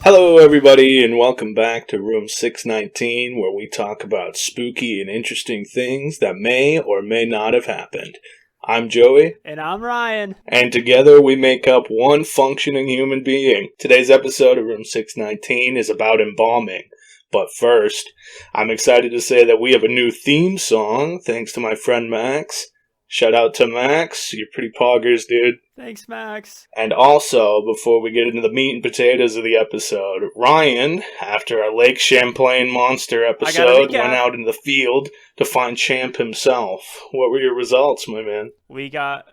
Hello, everybody, and welcome back to Room 619, where we talk about spooky and interesting things that may or may not have happened. I'm Joey. And I'm Ryan. And together we make up one functioning human being. Today's episode of Room 619 is about embalming. But first, I'm excited to say that we have a new theme song, thanks to my friend Max. Shout out to Max. You're pretty poggers, dude. Thanks, Max. And also, before we get into the meat and potatoes of the episode, Ryan, after our Lake Champlain monster episode, went out in the field to find Champ himself. What were your results, my man? We got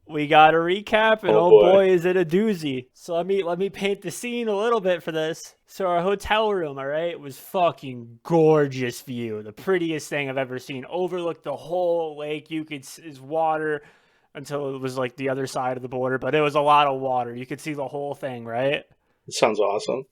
a recap, and oh boy, is it a doozy. So let me paint the scene a little bit for this. So our hotel room, all right, was fucking gorgeous view. The prettiest thing I've ever seen. Overlooked the whole lake. You could is water until it was like the other side of the border, but it was a lot of water. You could see the whole thing, right? It sounds awesome.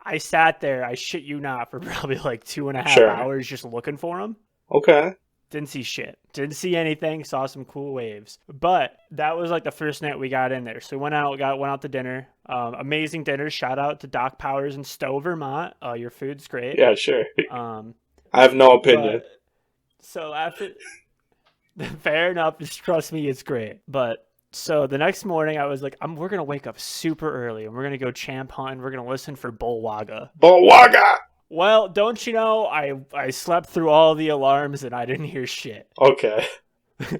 I sat there, I shit you not, for probably like 2.5 hours just looking for him. Okay. Didn't see shit. Didn't see anything. Saw some cool waves. But that was like the first night we got in there. So we went out to dinner. Amazing dinner. Shout out to Doc Powers in Stowe, Vermont. Your food's great. Yeah, sure. I have no opinion. So after... Fair enough. Just trust me, it's great. But so the next morning I was like, we're going to wake up super early and we're going to go champ hunting. We're going to listen for bullwagga. Bullwagga! Well, don't you know, I slept through all the alarms and I didn't hear shit. Okay.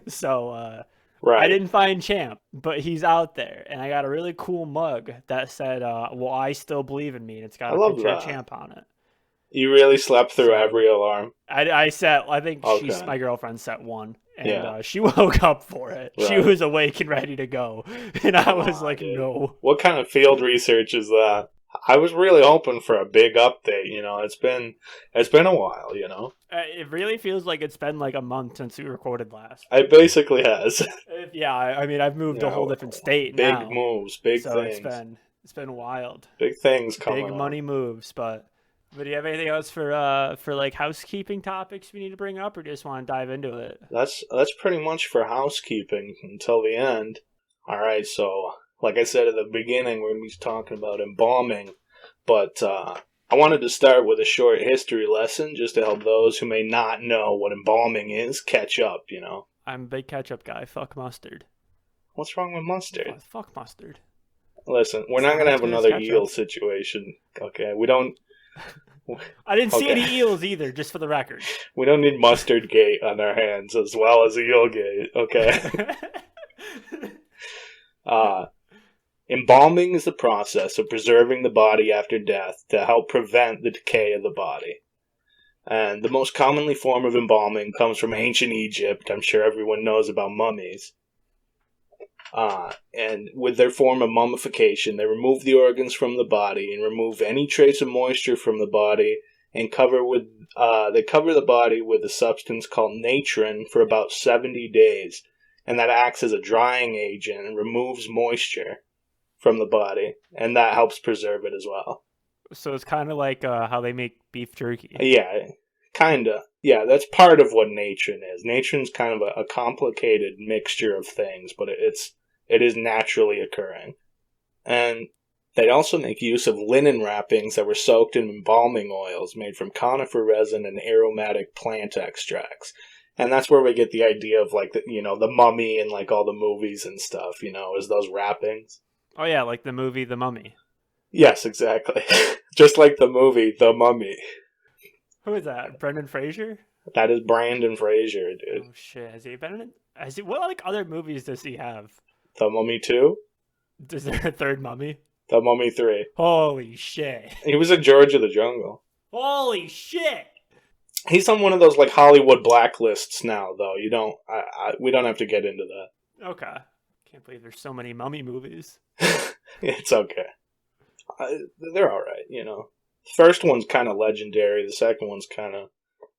So, right. I didn't find Champ, but he's out there. And I got a really cool mug that said, well, I still believe in me. And it's got a picture of Champ on it. You really slept through every alarm? I think my girlfriend set one. And she woke up for it. Right. She was awake and ready to go. And I was like, dude. No. What kind of field research is that? I was really hoping for a big update, you know. It's been a while, you know. It really feels like it's been like a month since we recorded last. It basically has. Yeah, I mean, I've moved a whole different state big now. Big moves, big things. It's been wild. Big things coming. Big money moves, but do you have anything else for like housekeeping topics we need to bring up, or just want to dive into it? That's pretty much for housekeeping until the end. All right, so like I said at the beginning, we're going to be talking about embalming, but I wanted to start with a short history lesson just to help those who may not know what embalming is catch up, you know. I'm a big ketchup guy. Fuck mustard. What's wrong with mustard? Fuck mustard. Listen, we're not going to have another eel situation, okay? We don't... I didn't see any eels either, just for the record. We don't need mustard gate on our hands as well as eel gate, okay? Embalming is the process of preserving the body after death to help prevent the decay of the body. And the most commonly form of embalming comes from ancient Egypt. I'm sure everyone knows about mummies. And with their form of mummification, they remove the organs from the body and remove any trace of moisture from the body and they cover the body with a substance called natron for about 70 days. And that acts as a drying agent and removes moisture from the body, and that helps preserve it as well. So it's kind of like how they make beef jerky. Yeah, kind of. Yeah, that's part of what natron is. Natron's kind of a complicated mixture of things, but it is naturally occurring. And they'd also make use of linen wrappings that were soaked in embalming oils made from conifer resin and aromatic plant extracts. And that's where we get the idea of, like, the mummy and, like, all the movies and stuff, you know, is those wrappings. Oh, yeah, like the movie The Mummy. Yes, exactly. Just like the movie The Mummy. Who is that? Brendan Fraser? That is Brandon Fraser, dude. Oh, shit. Has he been in it? What, like, other movies does he have? The Mummy 2? Is there a third Mummy? The Mummy 3. Holy shit. He was in George of the Jungle. Holy shit. He's on one of those, like, Hollywood blacklists now, though. We don't have to get into that. Okay. Can't believe there's so many mummy movies. It's okay. They're alright, you know. The first one's kind of legendary. The second one's kind of,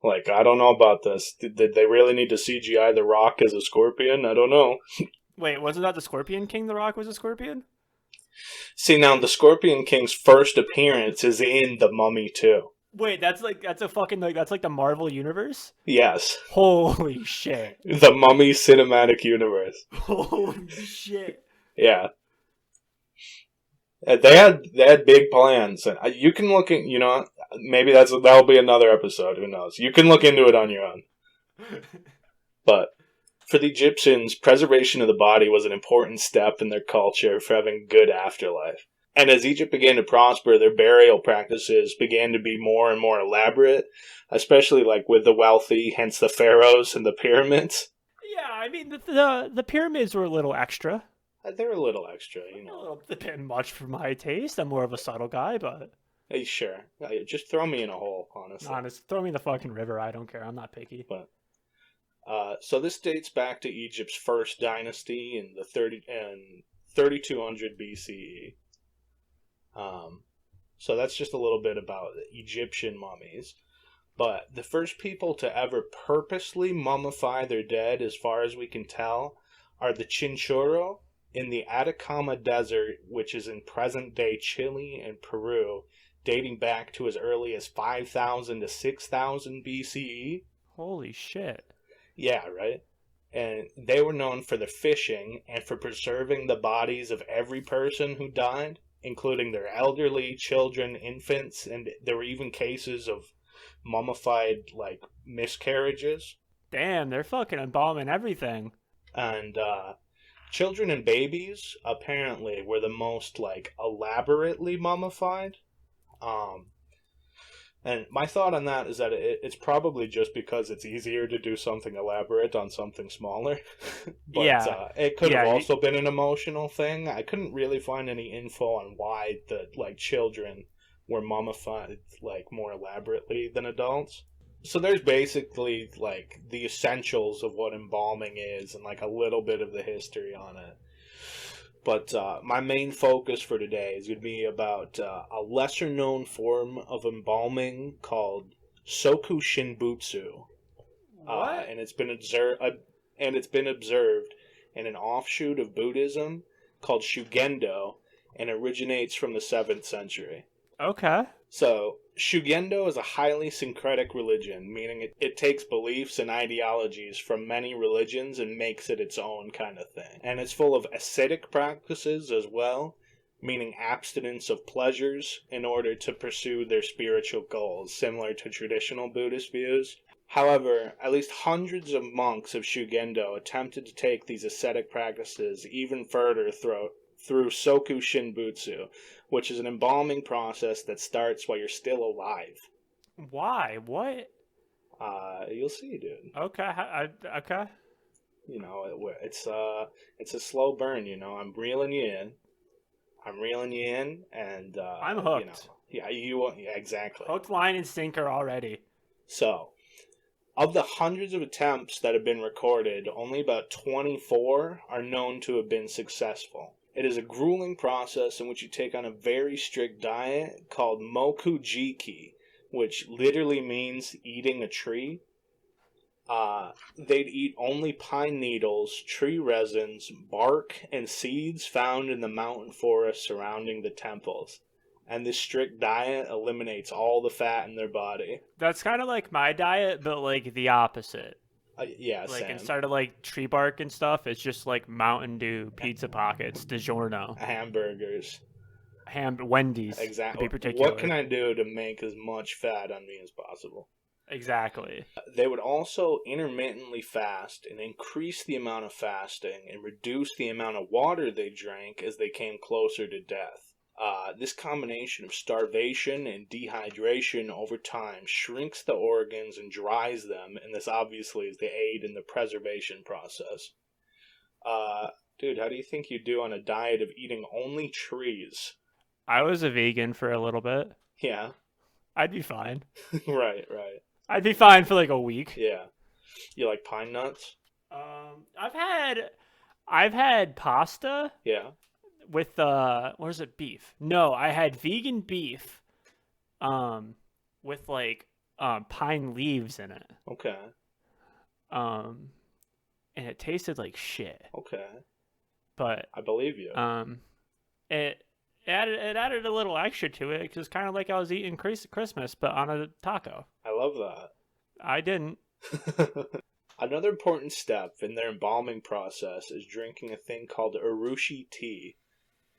like, I don't know about this. Did they really need to CGI The Rock as a scorpion? I don't know. Wait, wasn't that the Scorpion King The Rock was a scorpion? See, now, the Scorpion King's first appearance is in The Mummy 2. Wait, that's like the Marvel universe? Yes. Holy shit. The Mummy Cinematic Universe. Holy shit. Yeah. They had big plans, and you can look at, maybe that'll be another episode. Who knows? You can look into it on your own. But for the Egyptians, preservation of the body was an important step in their culture for having a good afterlife. And as Egypt began to prosper, their burial practices began to be more and more elaborate, especially like with the wealthy, hence the pharaohs and the pyramids. Yeah, I mean the pyramids were a little extra. They're a little extra, A little bit much for my taste. I'm more of a subtle guy, but Hey, sure. Just throw me in a hole, honestly. honest, throw me in the fucking river. I don't care. I'm not picky. But so this dates back to Egypt's first dynasty in the 3200 BCE. So that's just a little bit about Egyptian mummies. But the first people to ever purposely mummify their dead, as far as we can tell, are the Chinchorro in the Atacama Desert, which is in present-day Chile and Peru, dating back to as early as 5,000 to 6,000 BCE. Holy shit. Yeah, right? And they were known for their fishing and for preserving the bodies of every person who died, including their elderly, children, infants, and there were even cases of mummified, like, miscarriages. Damn, they're fucking embalming everything. And children and babies apparently were the most, like, elaborately mummified. And my thought on that is that it's probably just because it's easier to do something elaborate on something smaller. But it could have also been an emotional thing. I couldn't really find any info on why the children were mummified more elaborately than adults. So there's basically the essentials of what embalming is and a little bit of the history on it. But my main focus for today is going to be about a lesser-known form of embalming called Soku Shinbutsu. What? And it's been observed in an offshoot of Buddhism called Shugendo, and originates from the 7th century. Okay. So, Shugendo is a highly syncretic religion, meaning it takes beliefs and ideologies from many religions and makes it its own kind of thing. And it's full of ascetic practices as well, meaning abstinence of pleasures in order to pursue their spiritual goals, similar to traditional Buddhist views. However, at least hundreds of monks of Shugendo attempted to take these ascetic practices even further through Soku Shinbutsu, which is an embalming process that starts while you're still alive. Why? What? You'll see, dude. Okay. Okay. It's a slow burn. I'm reeling you in. And I'm hooked. Yeah, exactly. Hook, line, and sinker already. So, of the hundreds of attempts that have been recorded, only about 24 are known to have been successful. It is a grueling process in which you take on a very strict diet called mokujiki, which literally means eating a tree. They'd eat only pine needles, tree resins, bark, and seeds found in the mountain forest surrounding the temples. And this strict diet eliminates all the fat in their body. That's kind of like my diet, but the opposite. Yeah, same. Instead of tree bark and stuff, it's just Mountain Dew, pizza pockets, DiGiorno, hamburgers, Wendy's. Exactly. To be particular. What can I do to make as much fat on me as possible? Exactly. They would also intermittently fast and increase the amount of fasting and reduce the amount of water they drank as they came closer to death. This combination of starvation and dehydration over time shrinks the organs and dries them, and this obviously is the aid in the preservation process. Dude, how do you think you do on a diet of eating only trees? I was a vegan for a little bit. Yeah. I'd be fine. Right. I'd be fine for a week. Yeah. You like pine nuts? I've had pasta. Yeah. With what is it, beef? No, I had vegan beef with pine leaves in it. Okay. And it tasted like shit. Okay. But I believe you. It added a little extra to it because it's kind of like I was eating Christmas but on a taco. I love that. I didn't. Another important step in their embalming process is drinking a thing called urushi tea.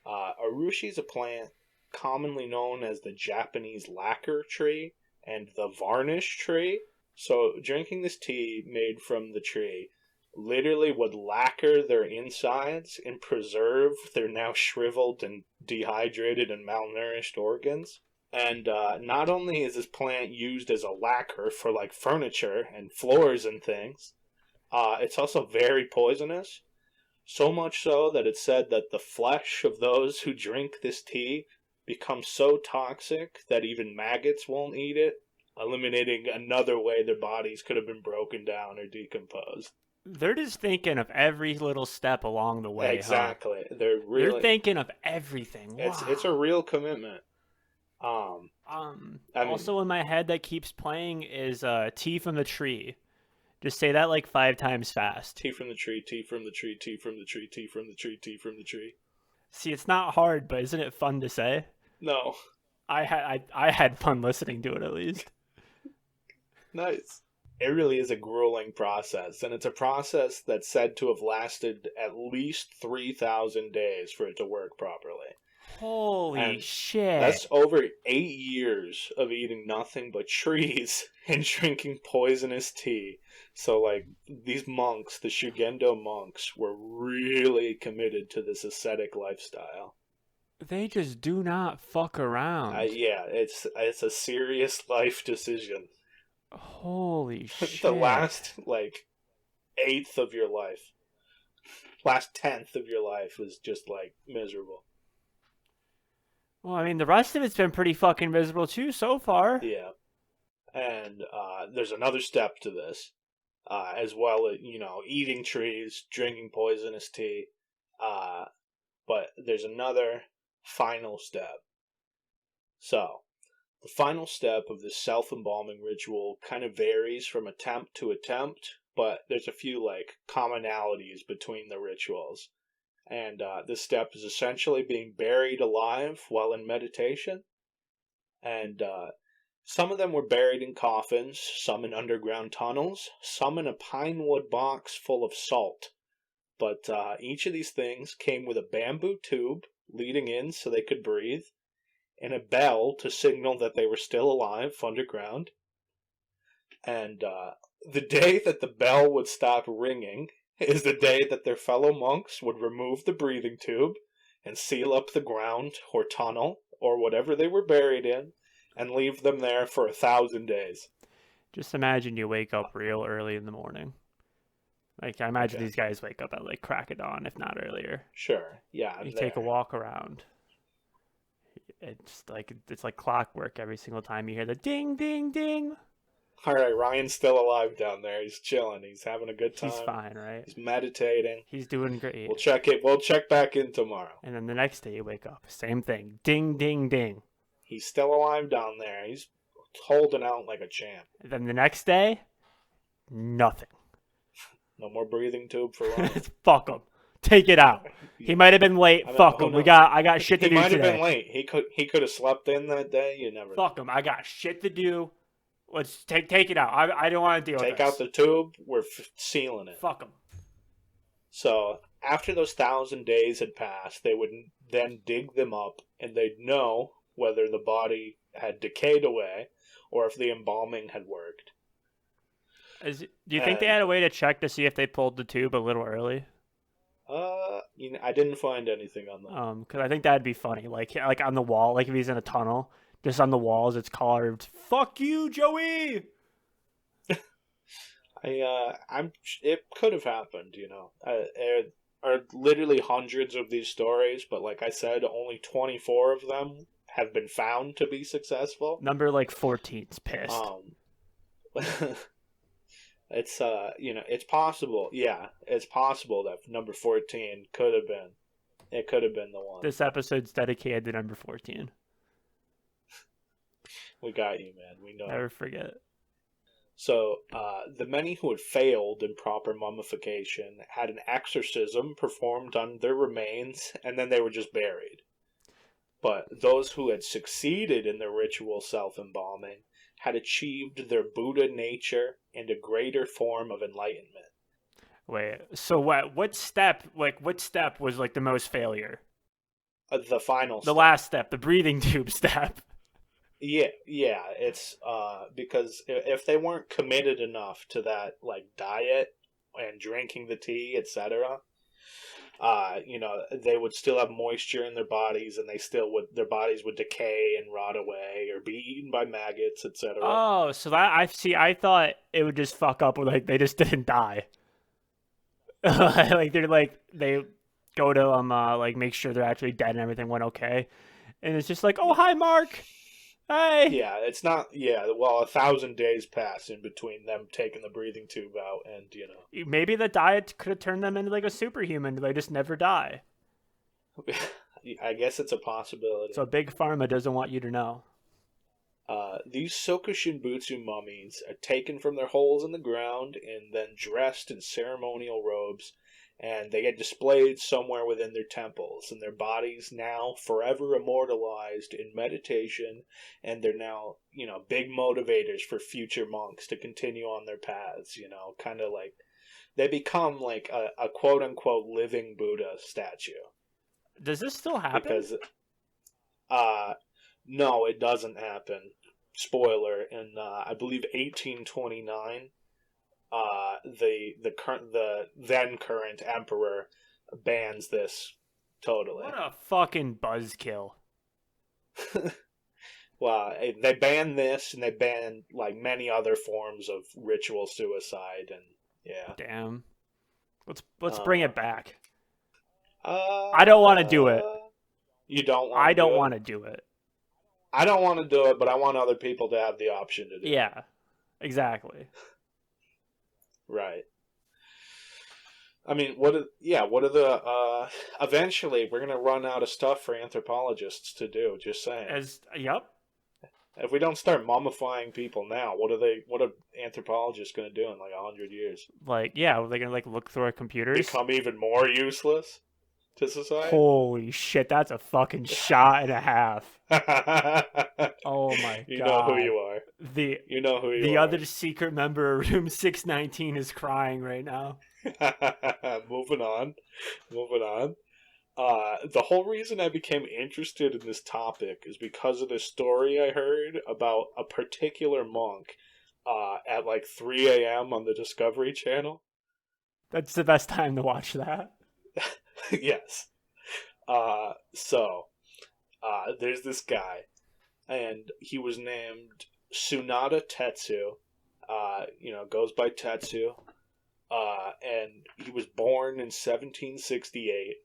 Urushi is a plant commonly known as the Japanese lacquer tree and the varnish tree. So, drinking this tea made from the tree literally would lacquer their insides and preserve their now shriveled and dehydrated and malnourished organs. And not only is this plant used as a lacquer for like furniture and floors and things, it's also very poisonous. So much so that it's said that the flesh of those who drink this tea becomes so toxic that even maggots won't eat it, eliminating another way their bodies could have been broken down or decomposed. They're just thinking of every little step along the way, Exactly. huh? They're thinking of everything. Wow. It's a real commitment. Also in my head that keeps playing is tea from the tree. Just say that like 5 times fast. Tea from the tree, tea from the tree, tea from the tree, tea from the tree, tea from the tree. See, it's not hard, but isn't it fun to say? No. I had fun listening to it at least. Nice. It really is a grueling process, and it's a process that's said to have lasted at least 3,000 days for it to work properly. Holy shit. That's over 8 years of eating nothing but trees and drinking poisonous tea. So, like, these monks, the Shugendo monks, were really committed to this ascetic lifestyle. They just do not fuck around. Yeah, it's a serious life decision. Holy shit. The last, like, eighth of your life, last tenth of your life was just, like, miserable. Well, I mean, the rest of it's been pretty fucking miserable, too, so far. Yeah. And there's another step to this, as well as, eating trees, drinking poisonous tea. But there's another final step. So, the final step of this self-embalming ritual kind of varies from attempt to attempt, but there's a few, like, commonalities between the rituals. And this step is essentially being buried alive while in meditation. And some of them were buried in coffins, some in underground tunnels, some in a pine wood box full of salt. But each of these things came with a bamboo tube leading in so they could breathe, and a bell to signal that they were still alive underground. And the day that the bell would stop ringing is the day that their fellow monks would remove the breathing tube and seal up the ground or tunnel or whatever they were buried in and leave them there for 1,000 days. Just imagine you wake up real early in the morning. Like, I imagine these guys wake up at like crack of dawn, if not earlier. Sure, yeah. You take a walk around. It's like clockwork every single time you hear the ding, ding, ding. All right, Ryan's still alive down there. He's chilling. He's having a good time. He's fine, right? He's meditating. He's doing great. We'll check it. We'll check back in tomorrow. And then the next day you wake up, same thing. Ding, ding, ding. He's still alive down there. He's holding out like a champ. And then the next day, nothing. No more breathing tube for Ryan. Fuck him. Take it out. He might have been late. Fuck him. I got shit to do today. He might have been late. He could have slept in that day. You never. Fuck him. I got shit to do. Let's take it out. I don't want to deal with this. Take out the tube. We're sealing it. Fuck him. So after those 1,000 days had passed, they would then dig them up, and they'd know whether the body had decayed away or if the embalming had worked. Do you think they had a way to check to see if they pulled the tube a little early? I didn't find anything on that. Because I think that'd be funny. Like on the wall, like if he's in a tunnel, just on the walls, it's carved. Fuck you, Joey. It could have happened. There are literally hundreds of these stories, but like I said, only 24 of them have been found to be successful. Number like 14's pissed. It's it's possible. Yeah, it's possible that number 14 could have been. It could have been the one. This episode's dedicated to number 14. We got you, man. We know. Never forget. So, the many who had failed in proper mummification had an exorcism performed on their remains, and then they were just buried. But those who had succeeded in the ritual self-embalming had achieved their Buddha nature and a greater form of enlightenment. Wait, so what step was like the most failure? The final The step. last step, the breathing tube step. Yeah, it's because if they weren't committed enough to that like diet and drinking the tea, etc., they would still have moisture in their bodies, and their bodies would decay and rot away or be eaten by maggots, etc. Oh, so that I thought it would just fuck up with like they just didn't die. They go to like make sure they're actually dead and everything went okay, and it's just like, oh hi Mark, hey. Yeah, it's not. Yeah, well, 1,000 days pass in between them taking the breathing tube out, and Maybe the diet could have turned them into like a superhuman. They just never die. I guess it's a possibility. So Big Pharma doesn't want you to know. These Sokushinbutsu mummies are taken from their holes in the ground and then dressed in ceremonial robes, and they get displayed somewhere within their temples, and their bodies now forever immortalized in meditation, and they're now, big motivators for future monks to continue on their paths, kind of like they become like a quote-unquote living Buddha statue. Does this still happen? Because, no, it doesn't happen. Spoiler, in I believe 1829, the then current emperor bans this totally. What a fucking buzzkill. Well, they ban this, and they ban like many other forms of ritual suicide, and yeah. Damn. Let's bring it back. I don't want to do it. You don't want. I don't want to do it. I don't want to do it, but I want other people to have the option to do it. Yeah, exactly. Right. I mean, what are the eventually we're going to run out of stuff for anthropologists to do, just saying. Yep. If we don't start mummifying people now, what are anthropologists going to do in like 100 years? Like, yeah, are they going to like look through our computers? Become even more useless to society? Holy shit, that's a fucking shot and a half. Oh my god. You know who you are. You know who you are. The other secret member of room 619 is crying right now. Moving on. The whole reason I became interested in this topic is because of this story I heard about a particular monk at like 3 a.m. on the Discovery Channel. That's the best time to watch that. Yes. There's this guy, and he was named Tsunada Tetsu. Goes by Tetsu. And he was born in 1768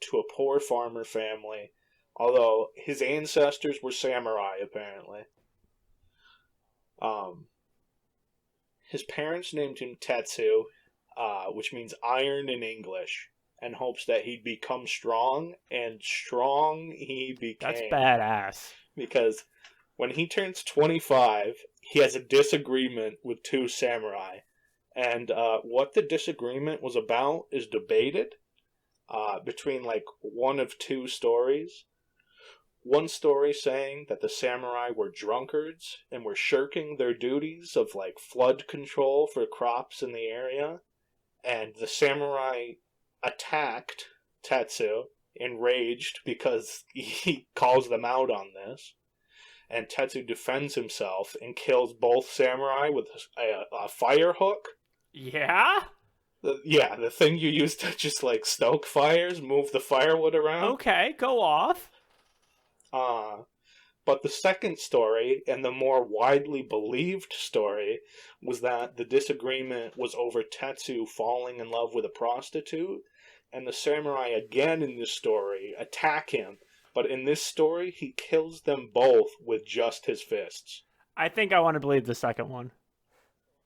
to a poor farmer family, although his ancestors were samurai, apparently. His parents named him Tetsu, which means iron in English, and hopes that he'd become strong, and strong he became. That's badass. Because when he turns 25, he has a disagreement with two samurai. And what the disagreement was about is debated between like one of two stories. One story saying that the samurai were drunkards and were shirking their duties of like flood control for crops in the area. And the samurai attacked Tetsu, enraged because he calls them out on this. And Tetsu defends himself and kills both samurai with a fire hook. Yeah? The thing you use to just like stoke fires, move the firewood around. Okay, go off. But the second story, and the more widely believed story, was that the disagreement was over Tetsu falling in love with a prostitute, and the samurai again in this story attack him, but in this story he kills them both with just his fists. I think I want to believe the second one.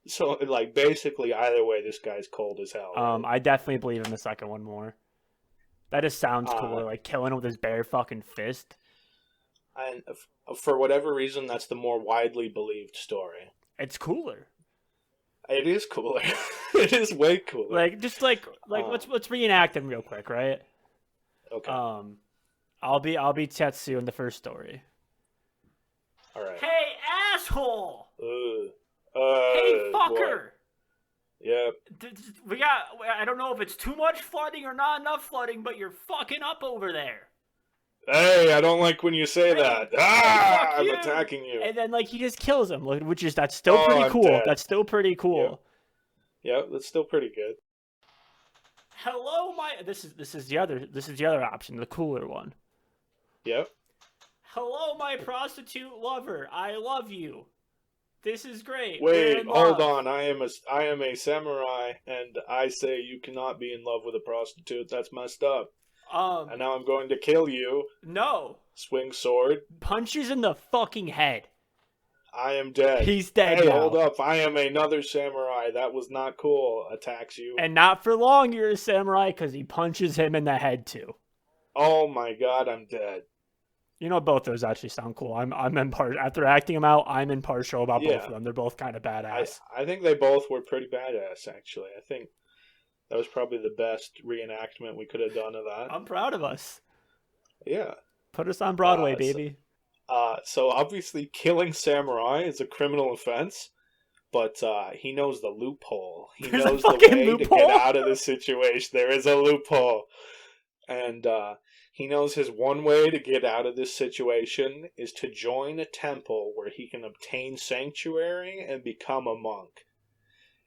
So, like, basically, either way, this guy's cold as hell. Right? I definitely believe in the second one more. That just sounds cooler, like killing with his bare fucking fist. And for whatever reason, that's the more widely believed story. It's cooler. It is cooler. It is way cooler. Let's reenact them real quick, right? Okay. I'll be Tetsu in the first story. All right. Hey, asshole! Hey, fucker! Boy. Yep. I don't know if it's too much flooding or not enough flooding, but you're fucking up over there. Hey, I don't like when you say that. Fuck I'm you. attacking you. And then like he just kills him, that's still Oh, pretty I'm cool. dead. That's still pretty Yep. cool. Yep, that's still pretty good. Hello, my this is the other option, the cooler one. Yep. Hello, my prostitute lover. I love you. This is great. We're Wait, in hold love. on. I am a samurai, and I say you cannot be in love with a prostitute. That's messed up. And now I'm going to kill you. No. Swing sword. Punches in the fucking head. I am dead. He's dead Hey, now. hold up. I am another samurai. That was not cool. Attacks you. And not for long you're a samurai, because he punches him in the head too. Oh my god, I'm dead. You know, both those actually sound cool. I'm impartial. After acting them out, I'm impartial about both of them. They're both kind of badass. I think they both were pretty badass, actually. I think that was probably the best reenactment we could have done of that. I'm proud of us. Yeah. Put us on Broadway, baby. So obviously killing samurai is a criminal offense, but he knows the loophole. He knows the way loophole? To get out of the situation. There is a loophole. And he knows his one way to get out of this situation is to join a temple where he can obtain sanctuary and become a monk.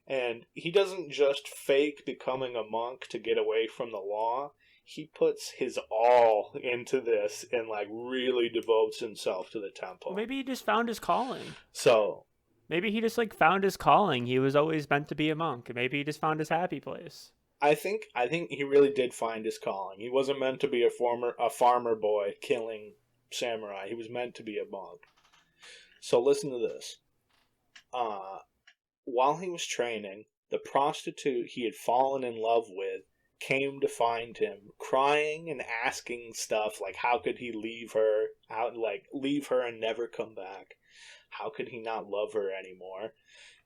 And he doesn't just fake becoming a monk to get away from the law. He puts his all into this and like really devotes himself to the temple. Maybe he just found his calling. So maybe he just like found his calling. He was always meant to be a monk. Maybe he just found his happy place. I think he really did find his calling. He wasn't meant to be a farmer boy killing samurai. He was meant to be a monk. So listen to this. While he was training, the prostitute he had fallen in love with came to find him, crying and asking stuff like how could he leave her, leave her and never come back? How could he not love her anymore?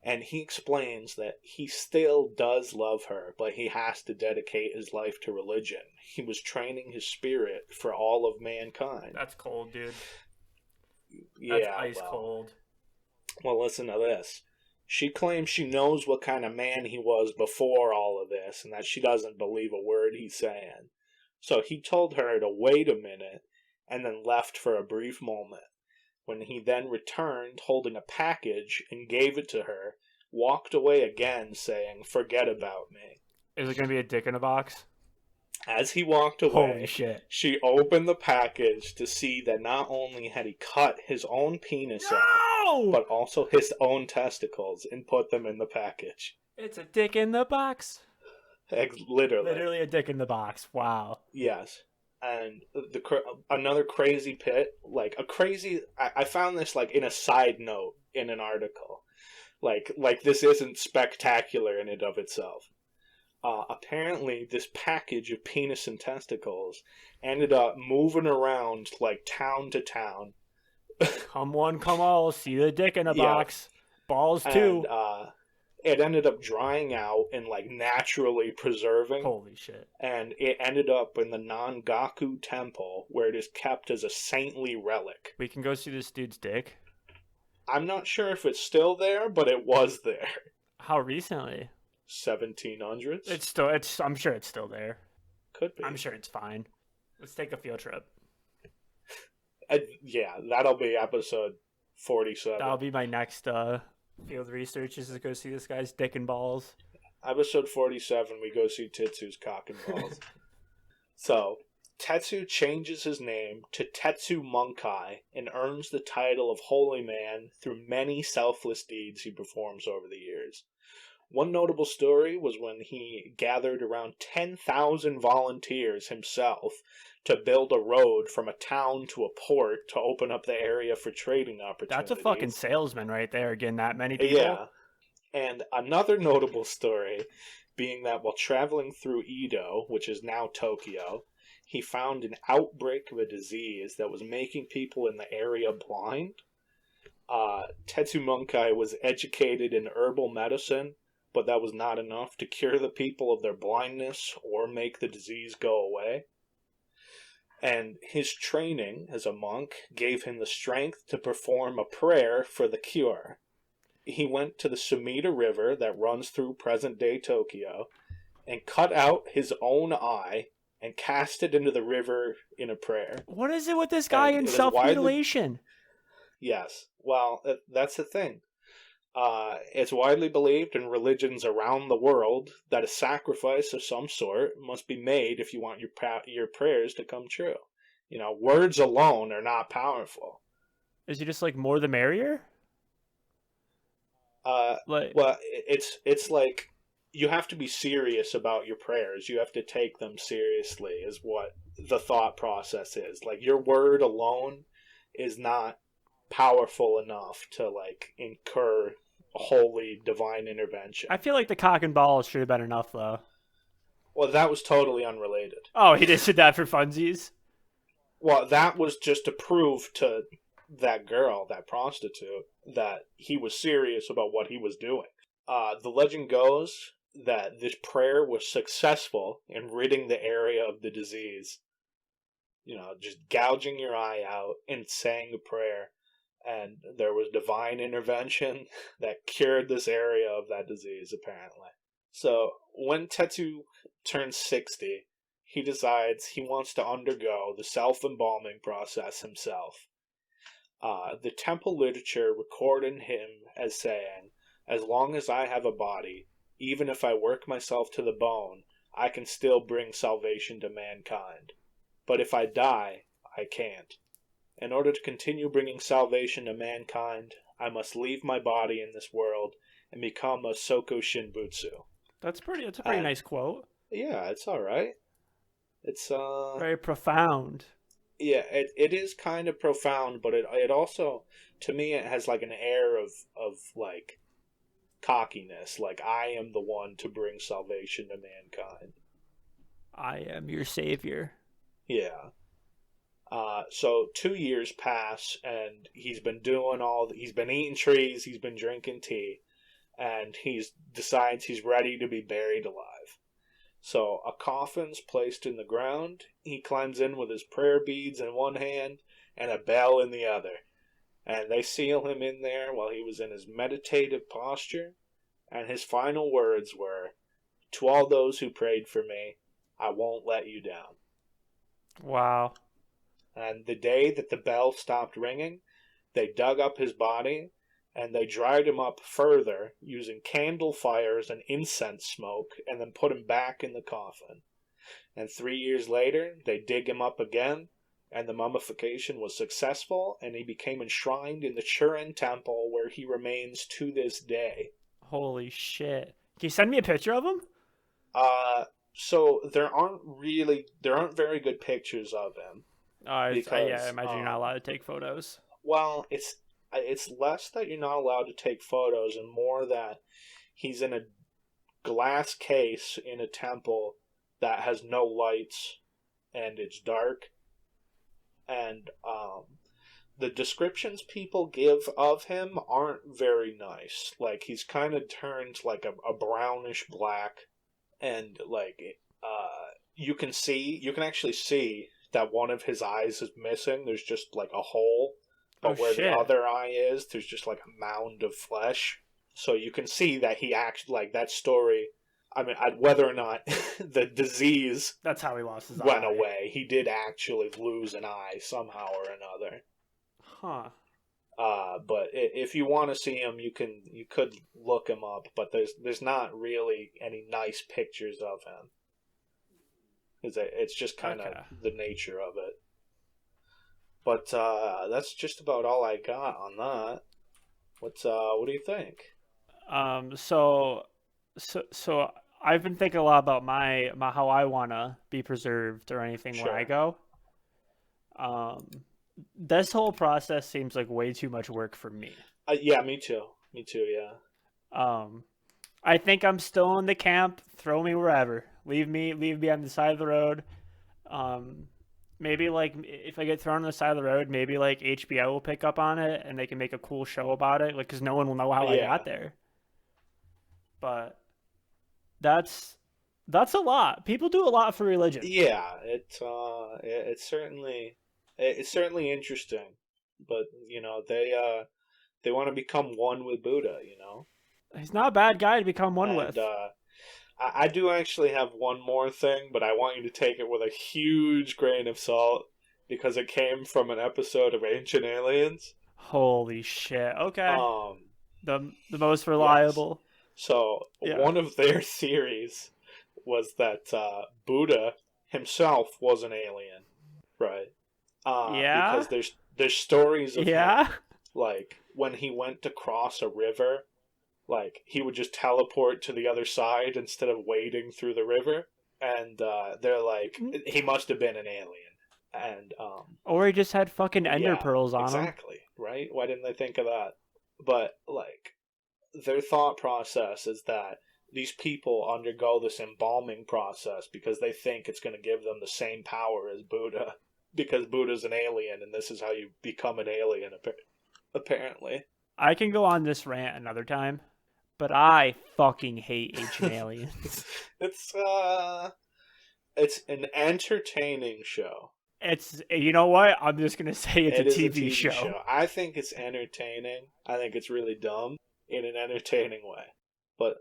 And he explains that he still does love her, but he has to dedicate his life to religion. He was training his spirit for all of mankind. That's cold, dude. Yeah, that's ice cold. Well, listen to this. She claims she knows what kind of man he was before all of this, and that she doesn't believe a word he's saying. So he told her to wait a minute, and then left for a brief moment. When he then returned holding a package and gave it to her, walked away again saying, "Forget about me." Is it going to be a dick in a box? As he walked away, holy shit, she opened the package to see that not only had he cut his own penis off, but also his own testicles and put them in the package. It's a dick in the box. Literally a dick in the box. Wow. Yes. And another crazy pit, like a crazy. I found this like in a side note in an article, like this isn't spectacular in and of itself. Apparently, this package of penis and testicles ended up moving around like town to town. Come one, come all. See the dick in a box. Balls too. And, it ended up drying out and like naturally preserving. Holy shit. And it ended up in the Nangaku Temple where it is kept as a saintly relic. We can go see this dude's dick? I'm not sure if it's still there, but it was there. How recently? 1700s? I'm sure it's still there. Could be. I'm sure it's fine. Let's take a field trip. Yeah, that'll be episode 47. That'll be my next field research, is to go see this guy's dick and balls. Episode 47, we go see Tetsu's cock and balls. So, Tetsu changes his name to Tetsu Monkai and earns the title of Holy Man through many selfless deeds he performs over the years. One notable story was when he gathered around 10,000 volunteers himself to build a road from a town to a port to open up the area for trading opportunities. That's a fucking salesman right there, getting that many people. Yeah. And another notable story being that while traveling through Edo, which is now Tokyo, he found an outbreak of a disease that was making people in the area blind. Tetsu Monkai was educated in herbal medicine, but that was not enough to cure the people of their blindness or make the disease go away. And his training as a monk gave him the strength to perform a prayer for the cure. He went to the Sumida River that runs through present-day Tokyo and cut out his own eye and cast it into the river in a prayer. What is it with this guy and self-mutilation? Yes. Well, that's the thing. It's widely believed in religions around the world that a sacrifice of some sort must be made if you want your prayers to come true. You know, words alone are not powerful. Is he just like more the merrier? Well, it's like you have to be serious about your prayers. You have to take them seriously, is what the thought process is. Like, your word alone is not powerful enough to like incur holy divine intervention. I feel like the cock and balls should have been enough, though. Well, that was totally unrelated. Oh, he just did that for funsies? Well, that was just to prove to that girl, that prostitute, that he was serious about what he was doing. The legend goes that this prayer was successful in ridding the area of the disease. You know, just gouging your eye out and saying a prayer. And there was divine intervention that cured this area of that disease, apparently. So, when Tetsu turns 60, he decides he wants to undergo the self-embalming process himself. The temple literature recorded him as saying, "As long as I have a body, even if I work myself to the bone, I can still bring salvation to mankind. But if I die, I can't. In order to continue bringing salvation to mankind, I must leave my body in this world and become a Soko Shinbutsu." That's a pretty nice quote. Yeah, it's all right. It's very profound. Yeah, it is kind of profound, but it also, to me, it has like an air of like cockiness. Like, I am the one to bring salvation to mankind. I am your savior. Yeah. So 2 years pass, and he's been he's been eating trees, he's been drinking tea, and decides he's ready to be buried alive. So a coffin's placed in the ground, he climbs in with his prayer beads in one hand and a bell in the other, and they seal him in there while he was in his meditative posture, and his final words were, "To all those who prayed for me, I won't let you down." Wow. And the day that the bell stopped ringing, they dug up his body, and they dried him up further using candle fires and incense smoke, and then put him back in the coffin. And 3 years later, they dig him up again, and the mummification was successful, and he became enshrined in the Churin Temple, where he remains to this day. Holy shit. Can you send me a picture of him? So there aren't very good pictures of him. Because, I imagine you're not allowed to take photos. Well, it's less that you're not allowed to take photos and more that he's in a glass case in a temple that has no lights and it's dark. And the descriptions people give of him aren't very nice. Like, he's kind of turned like a brownish black, and like you can actually see that one of his eyes is missing. There's just like a hole. But the other eye is, there's just like a mound of flesh. So you can see that he actually, like, that story, I mean, whether or not the disease that's how he lost his went away, he did actually lose an eye somehow or another. Huh. But if you want to see him, you could look him up, but there's not really any nice pictures of him. It's just kind of the nature of it. But that's just about all I got on that. What do you think? So I've been thinking a lot about my how I want to be preserved or anything when I go. This whole process seems like way too much work for me. Yeah, me too. Yeah. I think I'm still in the camp. Throw me wherever. Leave me on the side of the road. Maybe like if I get thrown on the side of the road, maybe like HBO will pick up on it and they can make a cool show about it, like, because no one will know how I got there. But that's a lot. People do a lot for religion. Yeah, it's certainly interesting, but you know they want to become one with Buddha. You know, he's not a bad guy to become one with. I do actually have one more thing, but I want you to take it with a huge grain of salt because it came from an episode of Ancient Aliens. Holy shit. Okay. Um, The most yes. reliable. So Yeah. one of their theories was that Buddha himself was an alien, right? Yeah. Because there's stories of him, Yeah. like when he went to cross a river, like he would just teleport to the other side instead of wading through the river, and they're like he must have been an alien, and Or he just had fucking ender yeah, pearls on him. exactly, right? Why didn't they think of that? But like their thought process is that these people undergo this embalming process because they think it's going to give them the same power as Buddha, because Buddha's an alien, and this is how you become an alien, apparently. I can go on this rant another time, but I fucking hate Ancient Aliens. It's an entertaining show. It's, you know what? I'm just gonna say it's It a is TV show. I think it's entertaining. I think it's really dumb in an entertaining way. But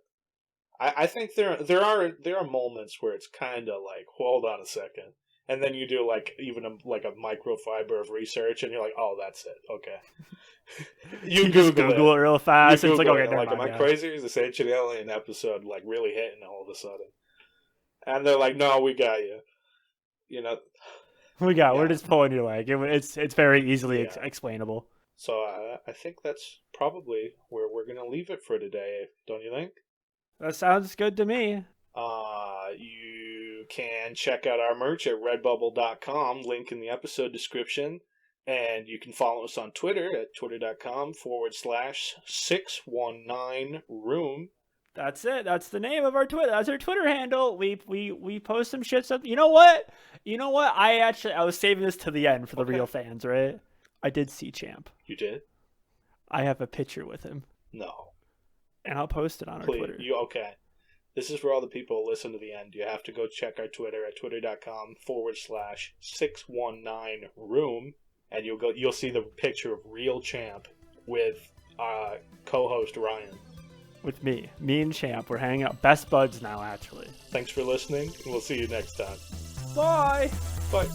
I think there are moments where it's kind of like, hold on a second, and then you do like even like a microfiber of research, and you're like, oh, that's it. Okay, you just Google Google it real fast. And it's like, okay, never like, mind. am I crazy? Is this Ancient Alien episode like really hitting all of a sudden? And they're like, no, we got you. You know, We're just pulling your leg. It's very easily Yeah. explainable. So I think that's probably where we're gonna leave it for today. Don't you think? That sounds good to me. You can check out our merch at redbubble.com, link in the episode description. And you can follow us on Twitter at twitter.com/619room. That's it. That's the name of our Twitter. That's our Twitter handle. We post some shit. You know what? I was saving this to the end for the real fans, right? I did see Champ. You did? I have a picture with him. No. And I'll post it on our Twitter. Okay. This is for all the people who listen to the end. You have to go check our Twitter at twitter.com/619room. And you'll see the picture of real Champ with co-host Ryan. With me and Champ, we're hanging out. Best buds now, actually. Thanks for listening, and we'll see you next time. Bye. Bye.